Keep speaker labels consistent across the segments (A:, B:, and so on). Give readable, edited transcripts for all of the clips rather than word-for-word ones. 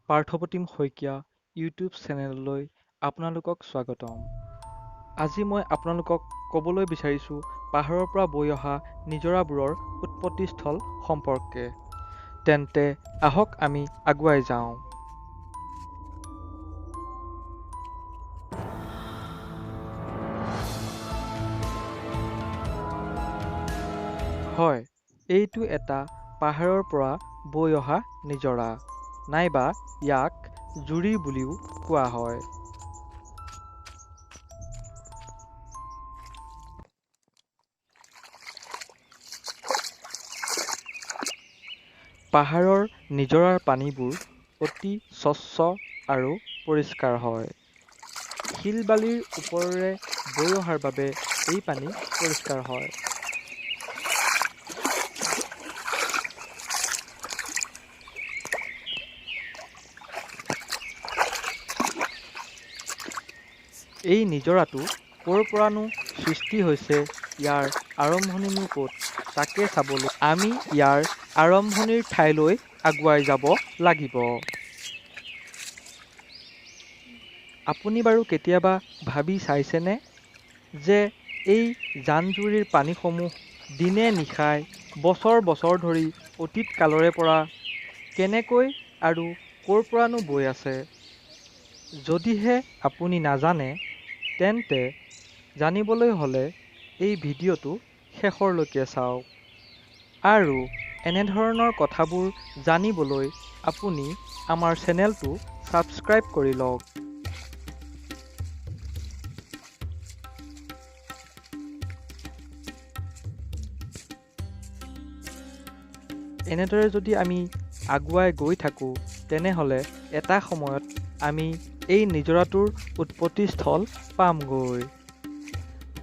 A: Parthapratim Saikia YouTube চেনেললৈ আপোনালোকক স্বাগতম। আজি মই আপোনালোকক ক'বলৈ বিচাৰিছোঁ পাহাৰৰ পৰা বৈ অহা নিজৰাবোৰৰ উৎপত্তিস্থল সম্পৰ্কে। তেন্তে আহক আমি আগুৱাই যাওঁ। হয়, এইটো এটা পাহাৰৰ পৰা বৈ অহা নিজৰা, নাইবা ইয়াক জুৰি বুলিও কোৱা হয়। পাহাৰৰ নিজৰাৰ পানীবোৰ অতি স্বচ্ছ আৰু পৰিষ্কাৰ হয়। শিল বালিৰ ওপৰেৰে বৈ অহাৰ বাবে এই পানী পৰিষ্কাৰ হয়। এই নিজৰাটো ক'ৰ পৰানো সৃষ্টি হৈছে, ইয়াৰ আৰম্ভণিনো ক'ত, তাকে চাবলৈ আমি ইয়াৰ আৰম্ভণিৰ ঠাইলৈ আগুৱাই যাব লাগিব। আপুনি বাৰু কেতিয়াবা ভাবি চাইছেনে যে এই জান-জুৰিৰ পানীসমূহ দিনে নিশাই বছৰ বছৰ ধৰি অতীত কালৰে পৰা কেনেকৈ আৰু ক'ৰ পৰানো বৈ আছে? যদিহে আপুনি নাজানে, তেন্তে জানিবলৈ হ'লে এই ভিডিঅ'টো শেষৰলৈকে চাওক। আৰু এনেধৰণৰ কথাবোৰ জানিবলৈ আপুনি আমাৰ চেনেলটো ছাবস্ক্ৰাইব কৰি লওক। এনেদৰে যদি আমি আগুৱাই গৈ থাকোঁ, তেনেহ'লে এটা সময়ত আমি এই নিজৰাটোৰ উৎপত্তিস্থল পামগৈ।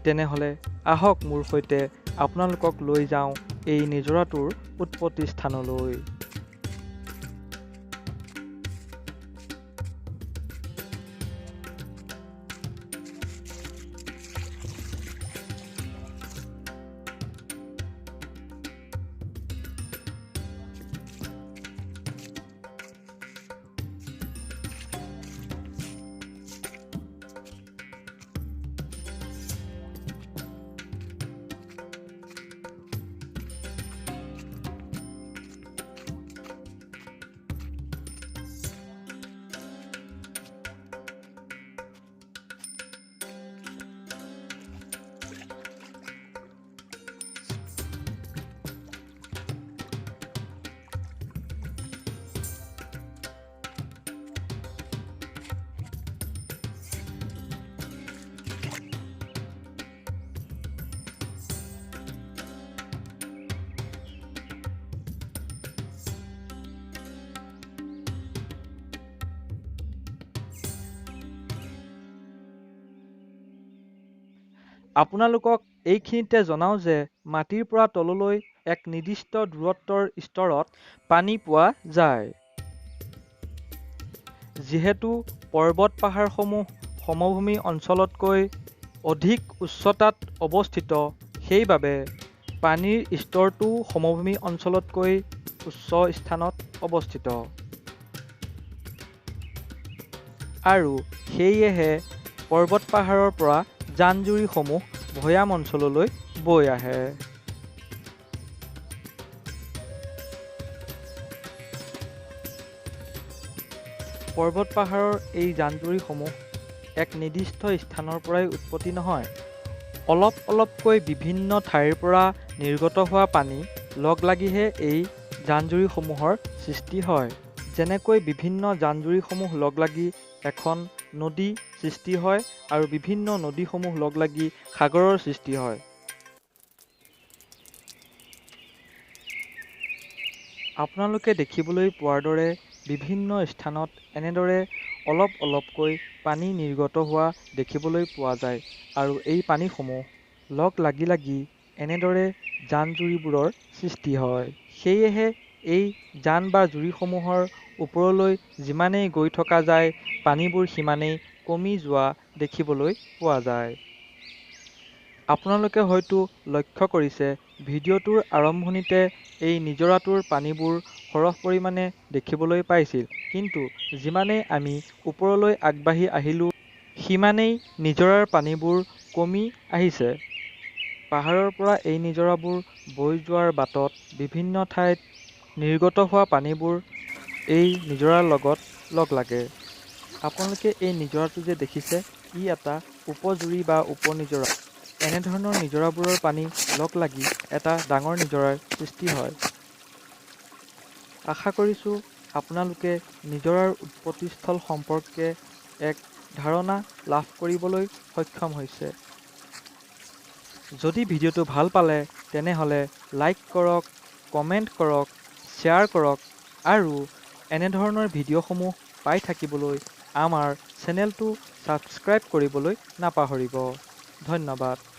A: তেনেহ'লে আহক মোৰ সৈতে আপোনালোকক লৈ যাওঁ এই নিজৰাটোৰ উৎপত্তি স্থানলৈ। আপোনালোকক এইখিনিতে জনাওঁ যে মাটিৰ পৰা তললৈ এক নিৰ্দিষ্ট দূৰত্বৰ স্তৰত পানী পোৱা যায়। যিহেতু পৰ্বত পাহাৰসমূহ সমভূমি অঞ্চলতকৈ অধিক উচ্চতাত অৱস্থিত, সেইবাবে পানীৰ স্তৰটোও সমভূমি অঞ্চলতকৈ উচ্চ স্থানত অৱস্থিত। আৰু সেয়েহে পৰ্বত পাহাৰৰ পৰা জান-জুৰিসমূহ ভৈয়াম অঞ্চললৈ বৈ আহে। পৰ্বত পাহাৰৰ এই জান-জুৰিসমূহ এক নিৰ্দিষ্ট স্থানৰ পৰাই উৎপত্তি নহয়। অলপ অলপকৈ বিভিন্ন ঠাইৰ পৰা নিৰ্গত হোৱা পানী লগ লাগিহে এই জান-জুৰিসমূহৰ সৃষ্টি হয়। যেনেকৈ বিভিন্ন জান-জুৰিসমূহ লগ লাগি এখন নদী সৃষ্টি হয় আৰু বিভিন্ন নদীসমূহ লগ লাগি সাগৰৰ সৃষ্টি হয়। আপোনালোকে দেখিবলৈ পোৱাৰ দৰে বিভিন্ন স্থানত এনেদৰে অলপ অলপকৈ পানী নিৰ্গত হোৱা দেখিবলৈ পোৱা যায় আৰু এই পানীসমূহ লগ লাগি লাগি এনেদৰে জান-জুৰিবোৰৰ সৃষ্টি হয়। সেয়েহে এই জান বা জুৰিসমূহৰ ওপৰলৈ যিমানেই গৈ থকা যায়, পানীবোৰ সিমানেই কমি যোৱা দেখিবলৈ পোৱা যায়। আপোনালোকে হয়তো লক্ষ্য কৰিছে ভিডিঅ'টোৰ আৰম্ভণিতে এই নিজৰাটোৰ পানীবোৰ সৰহ পৰিমাণে দেখিবলৈ পাইছিল, কিন্তু যিমানেই আমি ওপৰলৈ আগবাঢ়ি আহিলোঁ, সিমানেই নিজৰাৰ পানীবোৰ কমি আহিছে। পাহাৰৰ পৰা এই নিজৰাবোৰ বৈ যোৱাৰ বাটত বিভিন্ন ঠাইত নিৰ্গত হোৱা পানীবোৰ এই নিজৰাৰ লগত লগ লাগে। আপোনালোকে এই নিজৰাটো যে দেখিছে, ই এটা উপজুৰি বা উপনিজৰা। এনেধৰণৰ নিজৰাবোৰৰ পানী লগ লাগি এটা ডাঙৰ নিজৰাৰ সৃষ্টি হয়। আশা কৰিছোঁ আপোনালোকে নিজৰাৰ উৎপত্তিস্থল সম্পৰ্কে এক ধাৰণা লাভ কৰিবলৈ সক্ষম হৈছে। যদি ভিডিঅ'টো ভাল পালে তেনেহ'লে লাইক কৰক, কমেণ্ট কৰক, শ্বেয়াৰ কৰক আৰু এনেধৰণৰ ভিডিঅ'সমূহ পাই থাকিবলৈ আমাৰ চেনেলটো ছাবস্ক্ৰাইব কৰিবলৈ নাপাহৰিব। ধন্যবাদ।